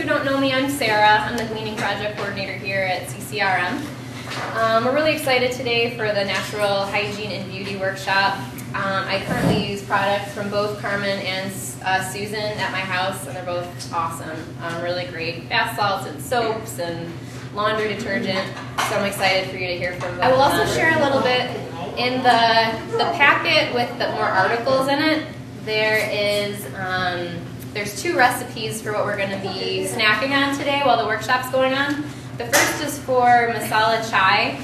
who don't know me, I'm Sarah. I'm the Gleaning Project Coordinator here at CCRM. We're really excited today for the Natural Hygiene and Beauty Workshop. I currently use products from both Carmen and Susan at my house, and they're both awesome. Really great bath salts and soaps and laundry detergent, so I'm excited for you to hear from them. I will also share a little bit in the packet with the more articles in it. There's 2 recipes for what we're going to be snacking on today while the workshop's going on. The first is for masala chai,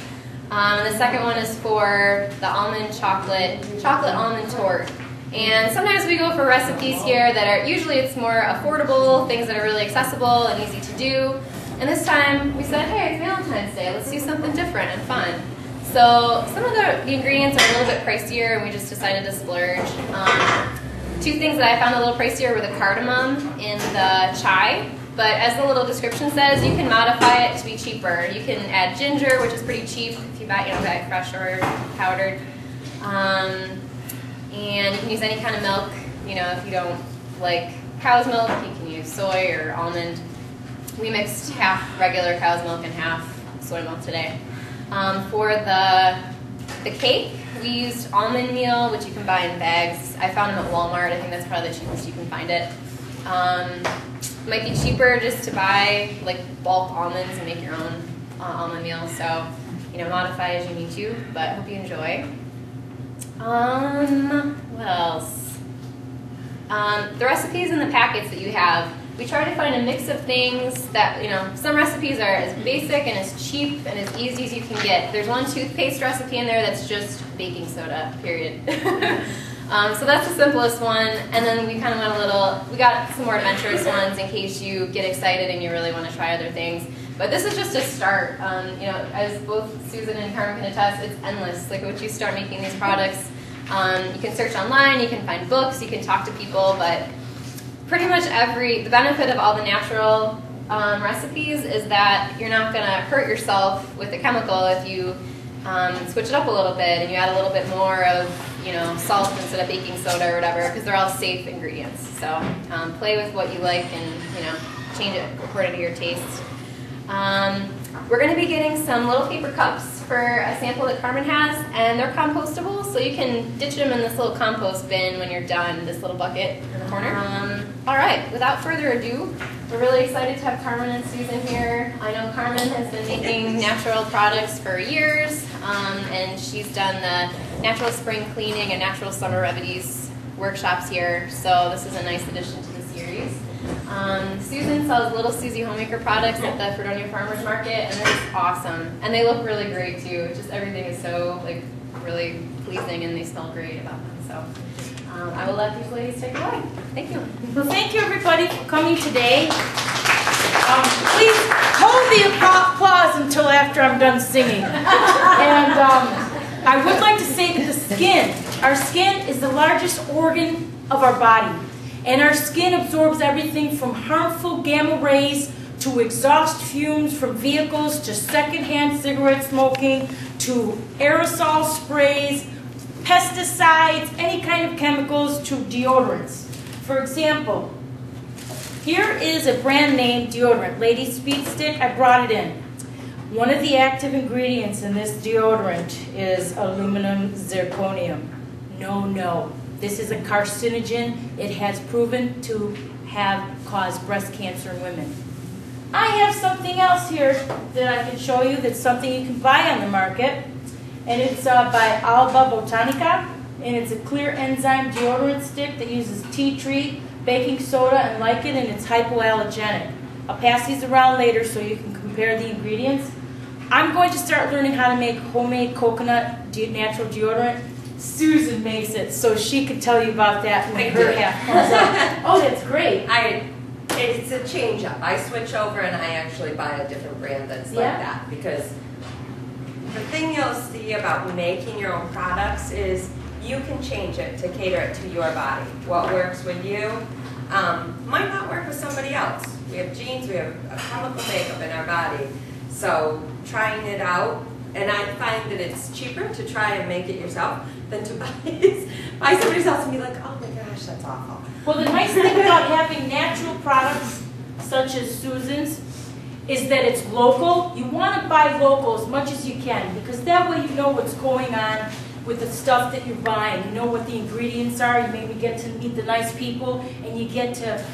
and the second one is for the almond chocolate almond torte. And sometimes we go for recipes here that are, usually it's more affordable, things that are really accessible and easy to do. And this time we said, hey, it's Valentine's Day, let's do something different and fun. So some of the ingredients are a little bit pricier, and we just decided to splurge. 2 things that I found a little pricier were the cardamom in the chai, but as the little description says, you can modify it to be cheaper. You can add ginger, which is pretty cheap if you buy it fresh or powdered. And you can use any kind of milk. If you don't like cow's milk, you can use soy or almond. We mixed half regular cow's milk and half soy milk today. For the cake, we used almond meal, which you can buy in bags. I found them at Walmart. I think that's probably the cheapest you can find it. Might be cheaper just to buy like bulk almonds and make your own almond meal. So, modify as you need to, but hope you enjoy. What else? The recipes in the packets that you have, we try to find a mix of things that, some recipes are as basic and as cheap and as easy as you can get. There's one toothpaste recipe in there that's just baking soda, period. So that's the simplest one, and then we kind of went we got some more adventurous ones in case you get excited and you really want to try other things. But this is just a start. As both Susan and Carmen can attest, it's endless. Like once you start making these products, you can search online, you can find books, you can talk to people, but pretty much the benefit of all the natural recipes is that you're not going to hurt yourself with the chemical if you switch it up a little bit and you add a little bit more of salt instead of baking soda or whatever, because they're all safe ingredients. So play with what you like and change it according to your taste. We're going to be getting some little paper cups for a sample that Carmen has, and they're compostable, so you can ditch them in this little compost bin when you're done, this little bucket in the corner. All right, without further ado, we're really excited to have Carmen and Susan here. I know Carmen has been making natural products for years, and she's done the Natural Spring Cleaning and Natural Summer Remedies workshops here, so this is a nice addition to the series. Susan sells Little Susie Homemaker products at the Fredonia Farmers Market, and they're just awesome. And they look really great too. Just everything is so really pleasing, and they smell great about them. So I will let these ladies take it away. Thank you. Well, thank you everybody for coming today. Please hold the applause until after I'm done singing. And I would like to say that our skin is the largest organ of our body. And our skin absorbs everything from harmful gamma rays to exhaust fumes from vehicles to secondhand cigarette smoking to aerosol sprays, pesticides, any kind of chemicals to deodorants. For example, here is a brand name deodorant, Lady Speed Stick. I brought it in. One of the active ingredients in this deodorant is aluminum zirconium. No. This is a carcinogen. It has proven to cause breast cancer in women. I have something else here that I can show you that's something you can buy on the market. And it's by Alba Botanica. And it's a clear enzyme deodorant stick that uses tea tree, baking soda, and lichen, and it's hypoallergenic. I'll pass these around later so you can compare the ingredients. I'm going to start learning how to make homemade coconut natural deodorant. Susan makes it, so she could tell you about that when her half comes up. Oh, that's great. It's a change up. I switch over and I actually buy a different brand that's like that, because the thing you'll see about making your own products is you can change it to cater it to your body. What works with you might not work with somebody else. We have genes, we have a chemical makeup in our body. So trying it out, and I find that it's cheaper to try and make it yourself than to buy somebody else and be like, oh my gosh, that's awful. Well, the nice thing about having natural products such as Susan's, is that it's local. You want to buy local as much as you can, because that way you know what's going on with the stuff that you're buying. You know what the ingredients are. You maybe get to meet the nice people, and you get to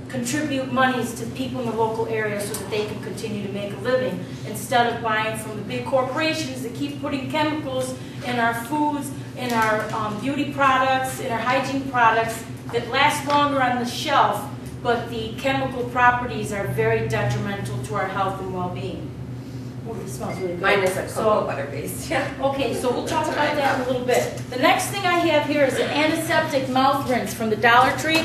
contribute monies to people in the local area so that they can continue to make a living, instead of buying from the big corporations that keep putting chemicals in our foods, in our beauty products, in our hygiene products that last longer on the shelf, but the chemical properties are very detrimental to our health and well-being. Oh, this smells really good. Mine is a cocoa butter based, yeah. Okay, so we'll talk about that in a little bit. The next thing I have here is an antiseptic mouth rinse from the Dollar Tree.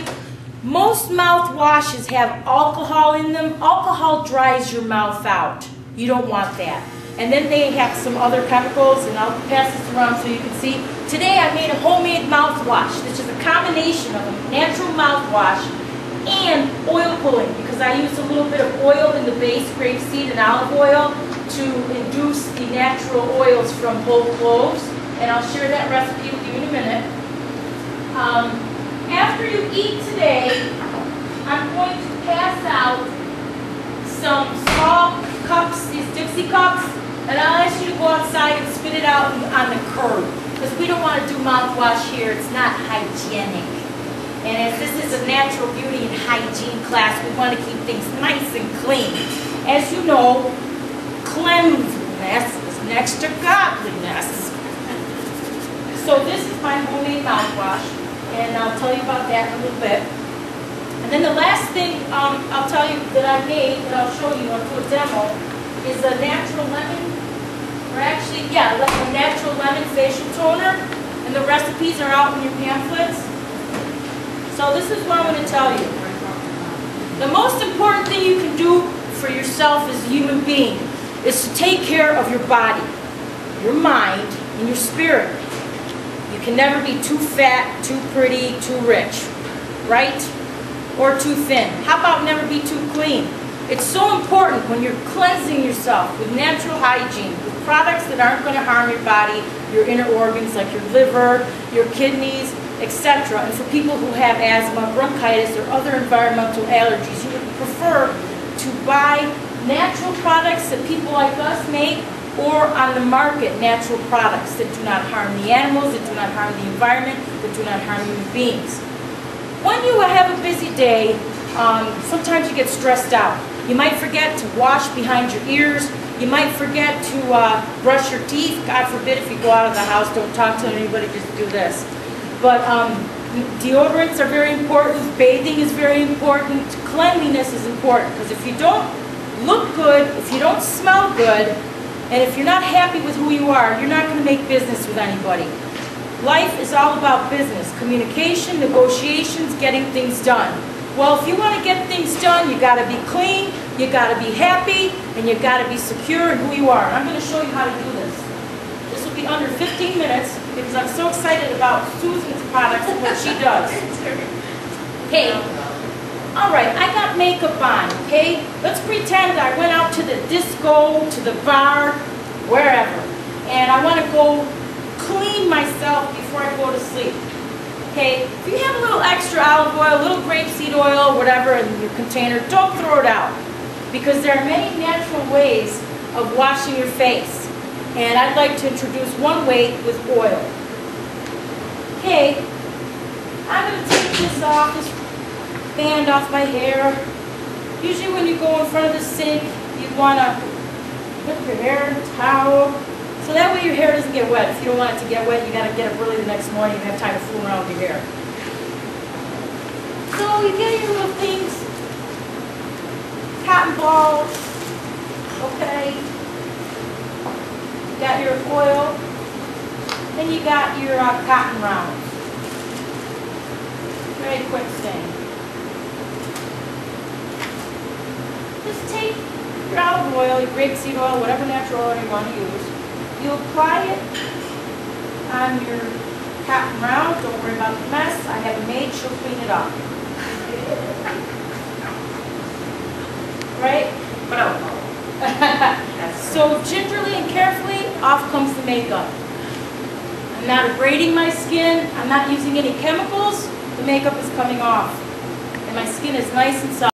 Most mouthwashes have alcohol in them. Alcohol dries your mouth out. You don't want that. And then they have some other chemicals, and I'll pass this around so you can see. Today I made a homemade mouthwash. This is a combination of a natural mouthwash and oil pulling, because I used a little bit of oil in the base, grapeseed and olive oil, to induce the natural oils from whole cloves. And I'll share that recipe with you in a minute. After you eat today, I'm going to pass out some small cups, these Dixie cups, and I'll ask you to go outside and spit it out on the curb, because we don't want to do mouthwash here. It's not hygienic. And as this is a natural beauty and hygiene class, we want to keep things nice and clean. As you know, cleanliness is next to godliness. So this is my homemade mouthwash, and I'll tell you about that in a little bit. And then the last thing I'll tell you that I made, that I'll show you, I'll do a demo, is a natural lemon, or actually, yeah, like a natural lemon facial toner, and the recipes are out in your pamphlets. So this is what I'm going to tell you. The most important thing you can do for yourself as a human being is to take care of your body, your mind, and your spirit. You can never be too fat, too pretty, too rich, right? Or too thin. How about never be too clean? It's so important when you're cleansing yourself with natural hygiene, with products that aren't going to harm your body, your inner organs like your liver, your kidneys, etc. And for people who have asthma, bronchitis, or other environmental allergies, you would prefer to buy natural products that people like us make, or on the market, natural products that do not harm the animals, that do not harm the environment, that do not harm human beings. When you have a busy day, sometimes you get stressed out. You might forget to wash behind your ears. You might forget to brush your teeth. God forbid, if you go out of the house, don't talk to anybody, just do this. But deodorants are very important. Bathing is very important. Cleanliness is important, because if you don't look good, if you don't smell good, and if you're not happy with who you are, you're not going to make business with anybody. Life is all about business, communication, negotiations, getting things done. Well, if you want to get things done, you got to be clean, you got to be happy, and you got to be secure in who you are. And I'm going to show you how to do this. This will be under 15 minutes, because I'm so excited about Susan's products and what she does. Okay. All right, I got makeup on, okay? Let's pretend I went out to the disco, to the bar, wherever. And I want to go clean myself before I go to sleep. Okay, if you have a little extra olive oil, a little grapeseed oil, whatever in your container, don't throw it out. Because there are many natural ways of washing your face. And I'd like to introduce one way with oil. Okay, I'm going to take this off, this band off my hair. Usually when you go in front of the sink, you want to put your hair in a towel. So that way your hair doesn't get wet. If you don't want it to get wet, you got to get up early the next morning and have time to fool around with your hair. So you get your little things, cotton balls, okay. You got your oil, then you got your cotton rounds. Very quick thing. Just take your olive oil, your grapeseed oil, whatever natural oil you want to use. You apply it on your cotton round. Don't worry about the mess. I have a maid, she'll clean it up. Right? So gingerly and carefully, off comes the makeup. I'm not abrading my skin. I'm not using any chemicals. The makeup is coming off. And my skin is nice and soft.